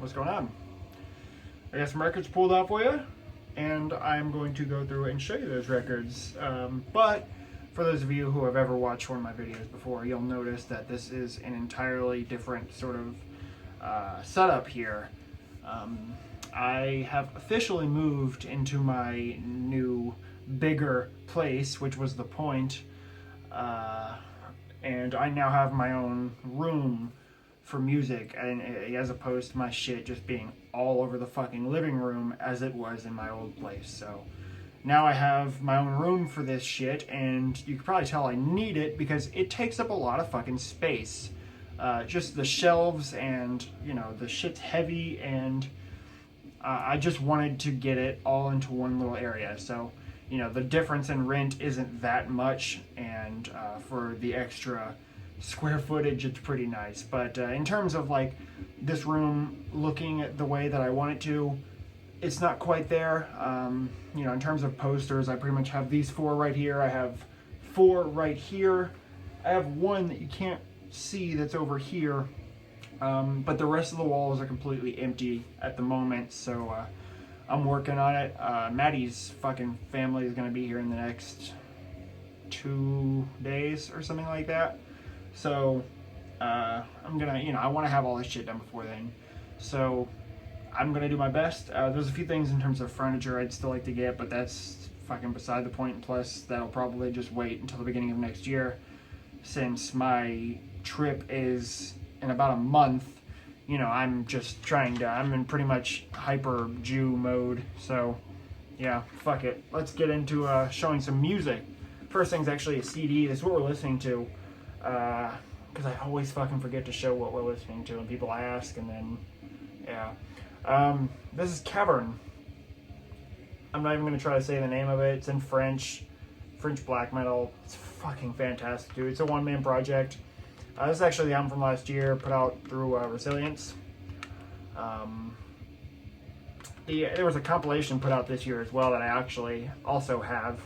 what's going on? I got some records pulled out for you, and I'm going to go through and show you those records. But for those of you who have ever watched one of my videos before, you'll notice that this is an entirely different sort of setup here. I have officially moved into my new, bigger place, which was the point, and I now have my own room for music, and as opposed to my shit just being all over the fucking living room as it was in my old place. So now I have my own room for this shit, and you can probably tell I need it because it takes up a lot of fucking space. Just the shelves, and you know, the shit's heavy, and I just wanted to get it all into one little area. So, you know, the difference in rent isn't that much, and for the extra square footage, it's pretty nice. But in terms of like this room looking at the way that I want it to, it's not quite there. You know, in terms of posters, I pretty much have these 4 right here. I have 4 right here. I have one that you can't see that's over here. But the rest of the walls are completely empty at the moment, so I'm working on it. Maddie's fucking family is going to be here in the next 2 days or something like that. So I'm gonna, you know, I want to have all this shit done before then. So I'm gonna do my best. There's a few things in terms of furniture I'd still like to get, but that's fucking beside the point. Plus, that'll probably just wait until the beginning of next year, since my trip is in about a month. You know, I'm just trying to, I'm in pretty much hyper Jew mode. So yeah, fuck it. Let's get into showing some music. First thing's actually a CD. This is what we're listening to. Because I always fucking forget to show what we're listening to, and people ask, and then, yeah. This is Cavern. I'm not even going to try to say the name of it. It's in French black metal. It's fucking fantastic, dude. It's a one-man project. This is actually the album from last year, put out through Resilience. There was a compilation put out this year as well that I actually also have,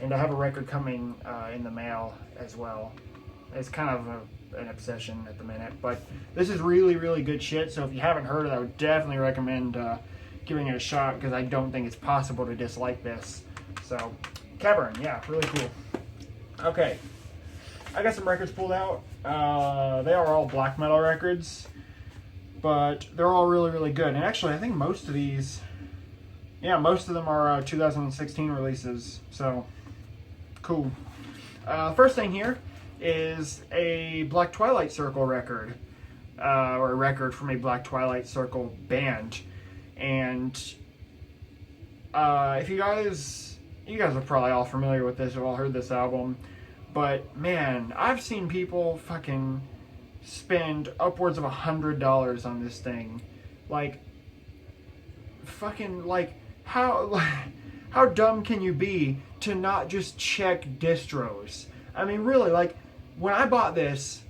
and I have a record coming in the mail as well. It's kind of an obsession at the minute, but this is really, really good shit. So if you haven't heard it, I would definitely recommend giving it a shot, because I don't think it's possible to dislike this. So, Cavern, yeah, really cool. Okay, I got some records pulled out. They are all black metal records, but they're all really, really good. And actually, I think most of these, yeah, most of them are 2016 releases. So, cool. First thing here is a Black Twilight Circle record, or a record from a Black Twilight Circle band. And if you guys are probably all familiar with this or all heard this album, but man, I've seen people fucking spend upwards of $100 on this thing. Like, fucking, like, how dumb can you be to not just check distros? I mean, really, like, when I bought this,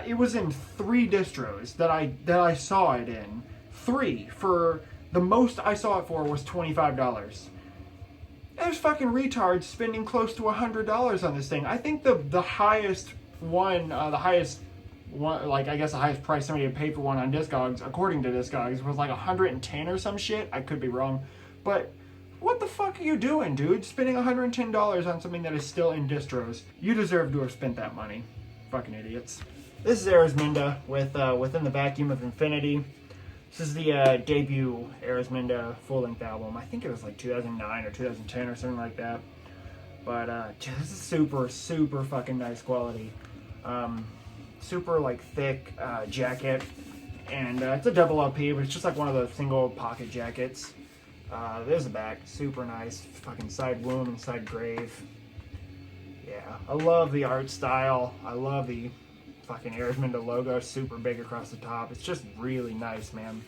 it was in 3 distros that I saw it in. 3. For the most I saw it for was $25. There's fucking retards spending close to $100 on this thing. I think the highest one, like, I guess the highest price somebody had paid for one on Discogs, according to Discogs, was like 110 or some shit. I could be wrong, but what the fuck are you doing, dude? Spending $110 on something that is still in distros. You deserve to have spent that money. Fucking idiots. This is Arisminda with Within the Vacuum of Infinity. This is the debut Arisminda full-length album. I think it was like 2009 or 2010 or something like that. But this is super, super fucking nice quality. Super like thick jacket. And it's a double LP, but it's just like one of those single pocket jackets. There's the back, super nice, fucking side womb and side grave. Yeah, I love the art style. I love the fucking Arisminda logo, super big across the top. It's just really nice, man.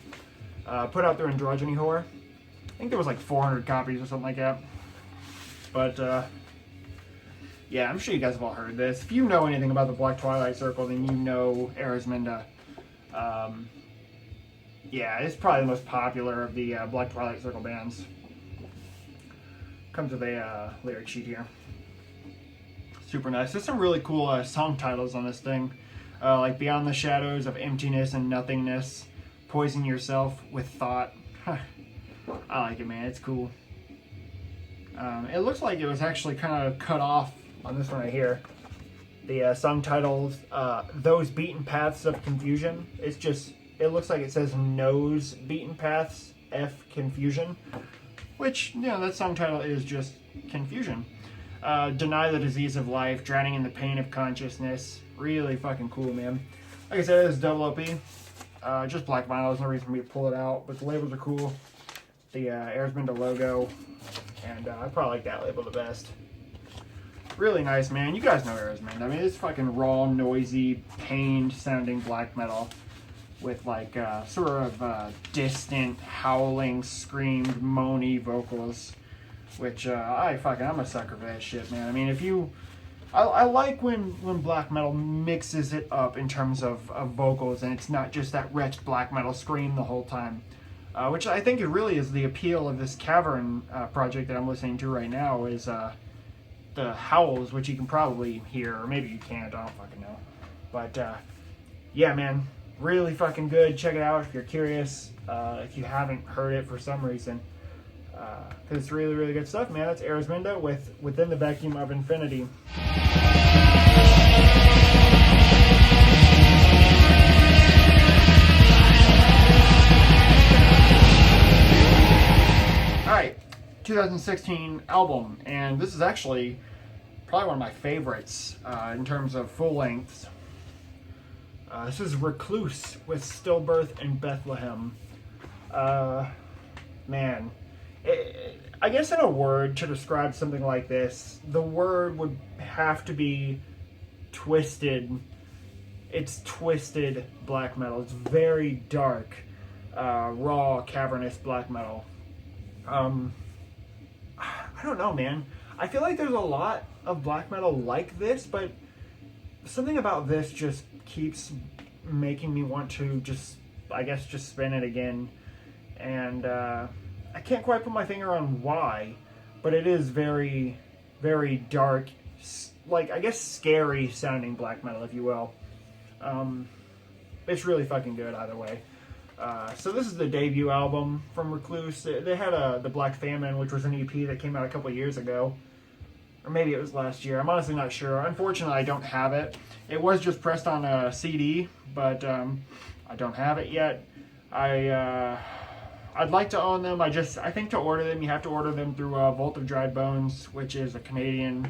Put out through Androgyny Horror. I think there was like 400 copies or something like that. But yeah, I'm sure you guys have all heard this. If you know anything about the Black Twilight Circle, then you know Arisminda. Yeah, it's probably the most popular of the Black Twilight Circle bands. Comes with a lyric sheet here. Super nice. There's some really cool song titles on this thing. Like Beyond the Shadows of Emptiness and Nothingness, poison yourself with thought. I like it, man. It's cool. It looks like it was actually kind of cut off on this one right here. The song titled Those Beaten Paths of Confusion. It's just, it looks like it says Nose Beaten Paths, F Confusion. Which, you know, that song title is just confusion. Deny the disease of life, drowning in the pain of consciousness. Really fucking cool, man. Like I said, it is double OP. Just black vinyl, there's no reason for me to pull it out, but the labels are cool. The Arizmenda logo, and I probably like that label the best. Really nice, man. You guys know Arizmenda. I mean, it's fucking raw, noisy, pained sounding black metal with like sort of distant, howling, screamed, moany vocals, which I'm a sucker for that shit, man. I mean, if you, I like when black metal mixes it up in terms of vocals, and it's not just that wretched black metal scream the whole time. Which I think it really is the appeal of this Cavern project that I'm listening to right now, is the howls, which you can probably hear, or maybe you can't, I don't fucking know. But yeah, man, really fucking good. Check it out if you're curious, if you haven't heard it for some reason. Because it's really, really good stuff, man. That's Arizmenda with Within the Vacuum of Infinity. Alright, 2016 album, and this is actually probably one of my favorites in terms of full lengths. This is Recluse with Stillbirth in Bethlehem. Man, I guess in a word to describe something like this, the word would have to be twisted. It's twisted black metal. It's very dark, raw, cavernous black metal. I don't know, man. I feel like there's a lot of black metal like this, but something about this just keeps making me want to just spin it again. And I can't quite put my finger on why, but it is very, very dark, like, I guess scary sounding black metal, if you will. It's really fucking good either way. So this is the debut album from Recluse. They had the Black Famine, which was an EP that came out a couple years ago. Or maybe it was last year. I'm honestly not sure. Unfortunately, I don't have it. It was just pressed on a CD, but I don't have it yet. I'd like to own them. I think to order them, you have to order them through Vault of Dried Bones, which is a Canadian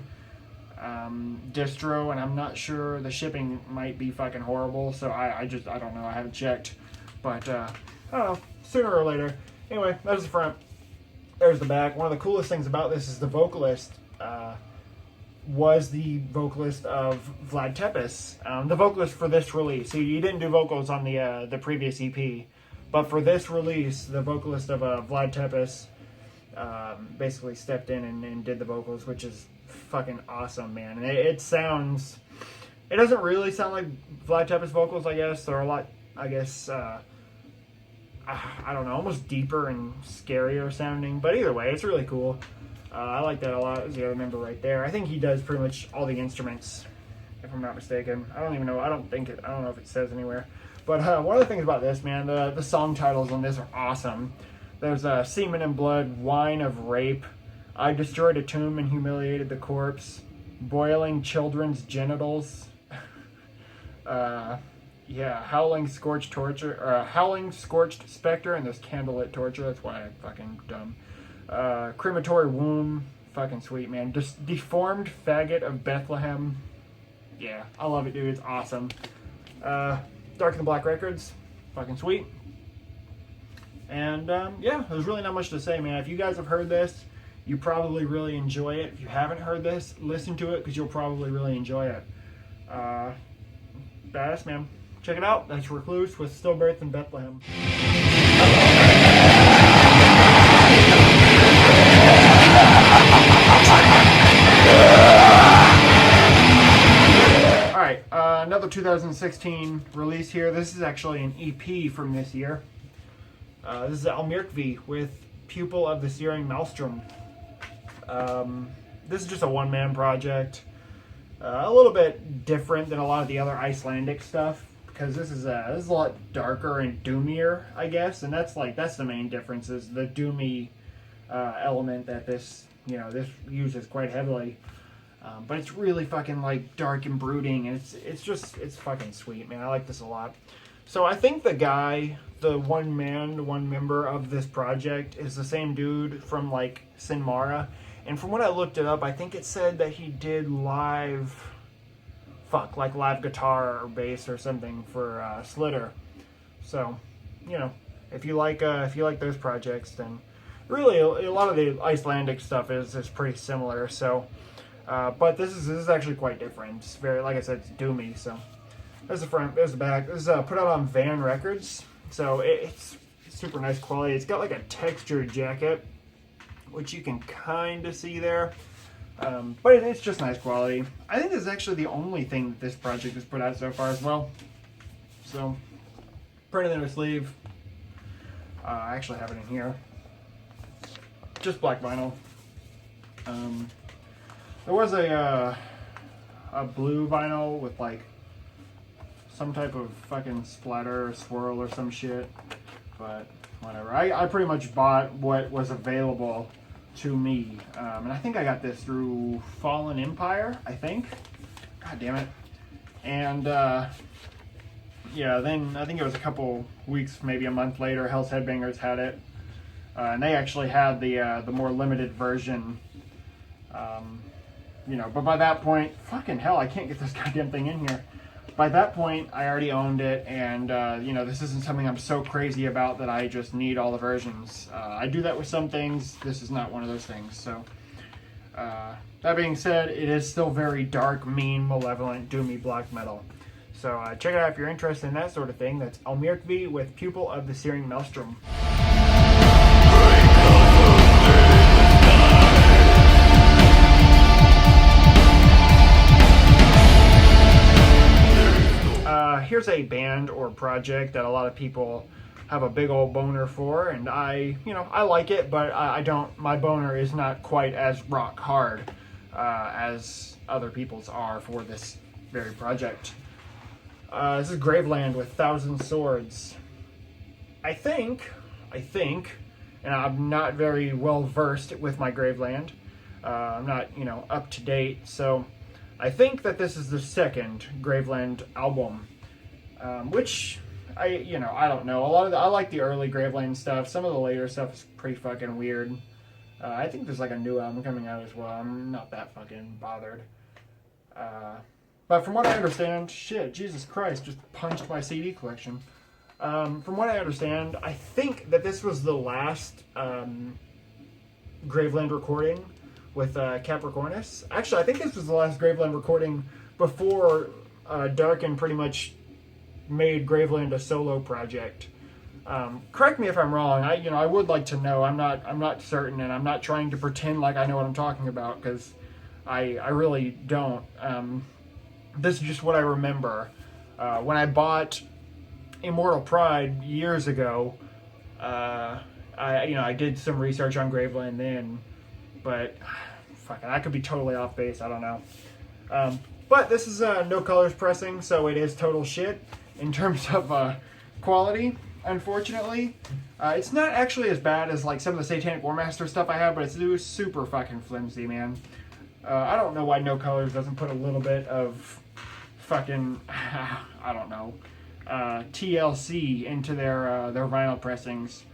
distro, and I'm not sure. The shipping might be fucking horrible, so I don't know. I haven't checked. But, I don't know, sooner or later. Anyway, there's the front. There's the back. One of the coolest things about this is the vocalist was the vocalist of Vlad Tepes. The vocalist for this release. So he didn't do vocals on the previous EP. But for this release, the vocalist of Vlad Tepes basically stepped in and did the vocals, which is fucking awesome, man. And it doesn't really sound like Vlad Tepes vocals, I guess. They're a lot, I guess, I don't know, almost deeper and scarier sounding. But either way, it's really cool. I like that a lot. There's the other member right there. I think he does pretty much all the instruments, if I'm not mistaken. I don't even know. I don't know if it says anywhere. But one of the things about this, man, the song titles on this are awesome. There's Semen and Blood, Wine of Rape, I Destroyed a Tomb and Humiliated the Corpse, Boiling Children's Genitals, Howling Scorched Torture, or Howling Scorched Spectre, and there's Candlelit Torture. That's why I'm fucking dumb. Crematory Womb, fucking sweet, man. Deformed Faggot of Bethlehem. Yeah, I love it, dude. It's awesome. Dark in the Black Records, fucking sweet. And there's really not much to say, man. If you guys have heard this, you probably really enjoy it. If you haven't heard this, listen to it, because you'll probably really enjoy it. Badass, man. Check it out. That's Recluse with Stillbirth in Bethlehem. Alright, another 2016 release here. This is actually an EP from this year. This is Almyrkvi with Pupil of the Searing Maelstrom. This is just a one-man project. A little bit different than a lot of the other Icelandic stuff. because this is a lot darker and doomier, I guess, and that's the main difference, is the doomy element that this uses quite heavily. But it's really fucking like dark and brooding, and it's fucking sweet, man. I like this a lot. So I think the one member of this project is the same dude from like Sinmara, and from what I looked it up, I think it said that he did live guitar or bass or something for Slitter. So, if you like those projects, then really a lot of the Icelandic stuff is pretty similar. So, but this is actually quite different. It's very, like I said, it's doomy. So, there's the front, there's the back. This is put out on Van Records, so it's super nice quality. It's got like a textured jacket, which you can kind of see there. But it's just nice quality. I think this is actually the only thing that this project has put out so far as well. So, printed in a sleeve. I actually have it in here. Just black vinyl. There was a blue vinyl with like some type of fucking splatter or swirl or some shit. But whatever. I pretty much bought what was available to me, and I think I got this through Fallen Empire, I think. God damn it. And yeah, then I think it was a couple weeks, maybe a month later, Hell's Headbangers had it, and they actually had the more limited version. But by that point, fucking hell, I can't get this goddamn thing in here. By that point, I already owned it, and this isn't something I'm so crazy about that I just need all the versions. I do that with some things. This is not one of those things. So, that being said, it is still very dark, mean, malevolent, doomy black metal. So check it out if you're interested in that sort of thing. That's Almyrkvi with Pupil of the Searing Maelstrom. Here's a band or project that a lot of people have a big old boner for, and I like it, but I don't. My boner is not quite as rock hard as other people's are for this very project. This is Graveland with Thousand Swords. I think, and I'm not very well versed with my Graveland. I'm not, up to date, so I think that this is the second Graveland album. Which I don't know. I like the early Graveland stuff. Some of the later stuff is pretty fucking weird. I think there's like a new album coming out as well. I'm not that fucking bothered. But from what I understand, shit, Jesus Christ, just punched my CD collection. From what I understand, I think that this was the last Graveland recording with Capricornus. Actually, I think this was the last Graveland recording before Darkin pretty much made Graveland a solo project. Correct me if I'm wrong. I would like to know. I'm not certain, and I'm not trying to pretend like I know what I'm talking about, because I really don't. This is just what I remember. When I bought Immortal Pride years ago, I did some research on Graveland then, but fucking, I could be totally off base. I don't know. But this is no colors pressing, so it is total shit in terms of quality, unfortunately. It's not actually as bad as like some of the Satanic Warmaster stuff I have, but it's super fucking flimsy, man. I don't know why No Colors doesn't put a little bit of fucking, I don't know, TLC into their vinyl pressings.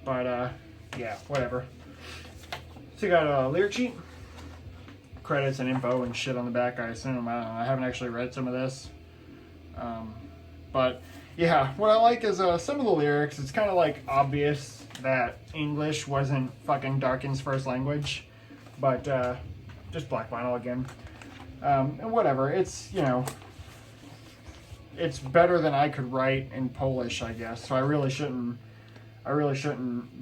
But yeah, whatever. So you got a lyric sheet, credits and info and shit on the back, I assume. I don't know, I haven't actually read some of this. But yeah, what I like is some of the lyrics. It's kind of like obvious that English wasn't fucking Darkin's first language, but just black vinyl again. And whatever, it's, it's better than I could write in Polish, I guess. So I really shouldn't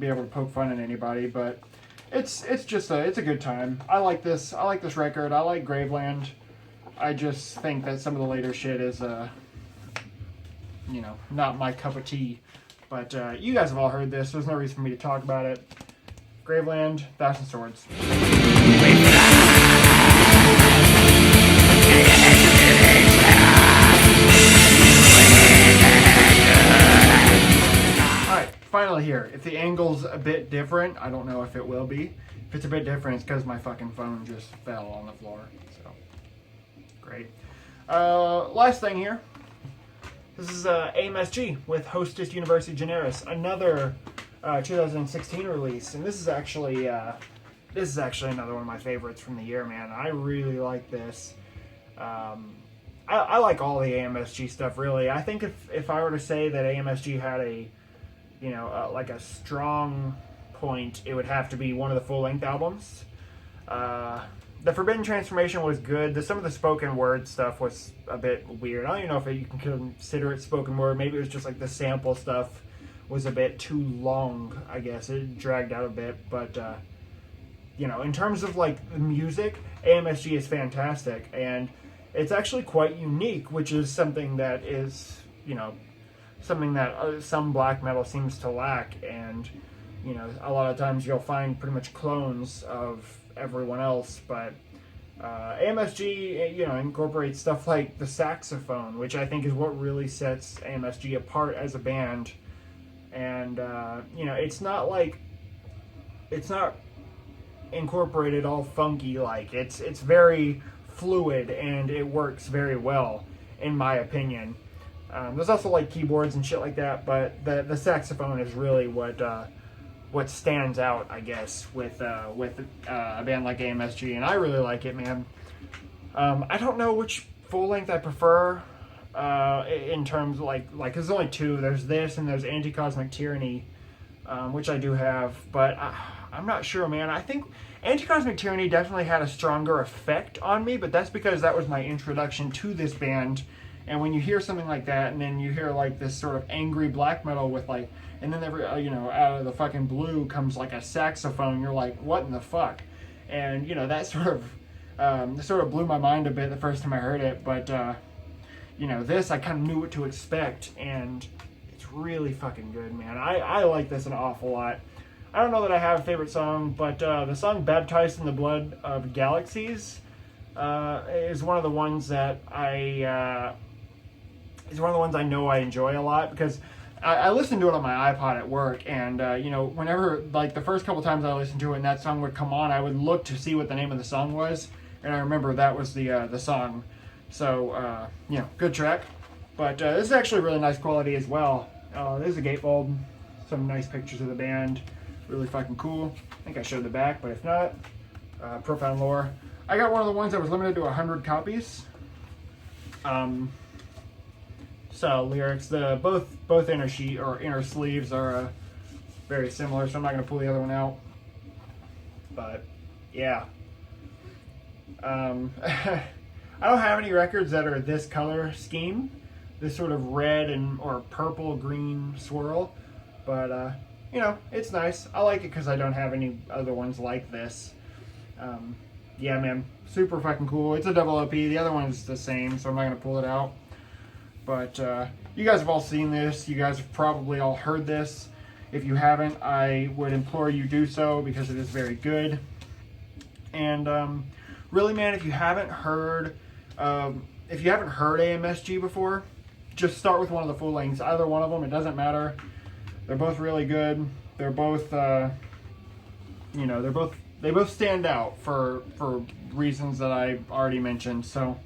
be able to poke fun at anybody, but it's just it's a good time. I like this record. I like Graveland. I just think that some of the later shit is not my cup of tea. But you guys have all heard this. There's no reason for me to talk about it. Graveland, Thousand Swords. finally here. If the angle's a bit different, I don't know if it will be. If it's a bit different, it's because my fucking phone just fell on the floor. So, great. Last thing here. This is Amsg with Hostess Universi Generis, another 2016 release, and this is actually another one of my favorites from the year, man. I really like this. I like all the Amsg stuff, really. I think if I were to say that Amsg had a, like a strong point, it would have to be one of the full-length albums. The Forbidden Transformation was good. Some of the spoken word stuff was a bit weird. I don't even know if you can consider it spoken word. Maybe it was just like the sample stuff was a bit too long, I guess. It dragged out a bit. But, in terms of like the music, Amsg is fantastic. And it's actually quite unique, which is something that is, something that some black metal seems to lack. And, a lot of times you'll find pretty much clones of everyone else, but Amsg, incorporates stuff like the saxophone, which I think is what really sets Amsg apart as a band. And it's not incorporated all funky like. It's very fluid and it works very well, in my opinion. There's also like keyboards and shit like that, but the saxophone is really what stands out, I guess, with a band like Amsg, and I really like it, man. I don't know which full length I prefer in terms of like there's only two. There's this and there's Anti-Cosmic Tyranny, which I do have, but I'm not sure, man. I think Anti-Cosmic Tyranny definitely had a stronger effect on me, but that's because that was my introduction to this band. And when you hear something like that, and then you hear like this sort of angry black metal with like, and then every out of the fucking blue comes like a saxophone, you're like, what in the fuck? And that sort of blew my mind a bit the first time I heard it. But this I kind of knew what to expect, and it's really fucking good, man. I like this an awful lot. I don't know that I have a favorite song, but the song "Baptized in the Blood of Galaxies" is one of the ones that I know I enjoy a lot, because I listened to it on my iPod at work, and whenever, like, the first couple times I listened to it and that song would come on, I would look to see what the name of the song was, and I remember that was the song. So good track. But this is actually really nice quality as well. There's a gatefold, some nice pictures of the band, really fucking cool. I think I showed the back, but if not, profound lore. I got one of the ones that was limited to 100 copies. So lyrics, both inner sheet or inner sleeves are very similar, so I'm not going to pull the other one out. But yeah, I don't have any records that are this color scheme, this sort of red or purple green swirl. But it's nice. I like it because I don't have any other ones like this. Yeah, man, super fucking cool. It's a double LP. The other one is the same, so I'm not going to pull it out. But you guys have all seen this. You guys have probably all heard this. If you haven't, I would implore you do so, because it is very good. And really, man, if you haven't heard Amsg before, just start with one of the full lengths. Either one of them, it doesn't matter. They're both really good. They're both, they both stand out for reasons that I already mentioned. So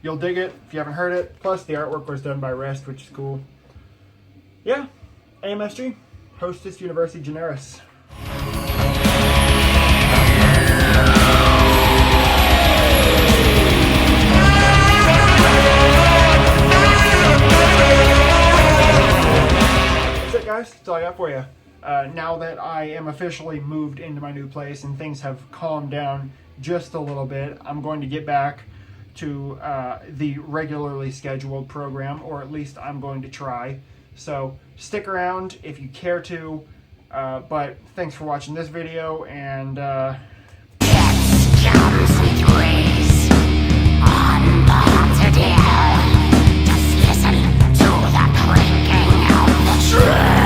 you'll dig it if you haven't heard it. Plus, the artwork was done by Rest, which is cool. Yeah, Amsg, Hostess Universi Generis. That's it, guys. That's all I got for you. Now that I am officially moved into my new place and things have calmed down just a little bit, I'm going to get back to the regularly scheduled program, or at least I'm going to try. So stick around if you care to, but thanks for watching this video, and It comes with grace, unbounded. Just listen to the clinking of the train.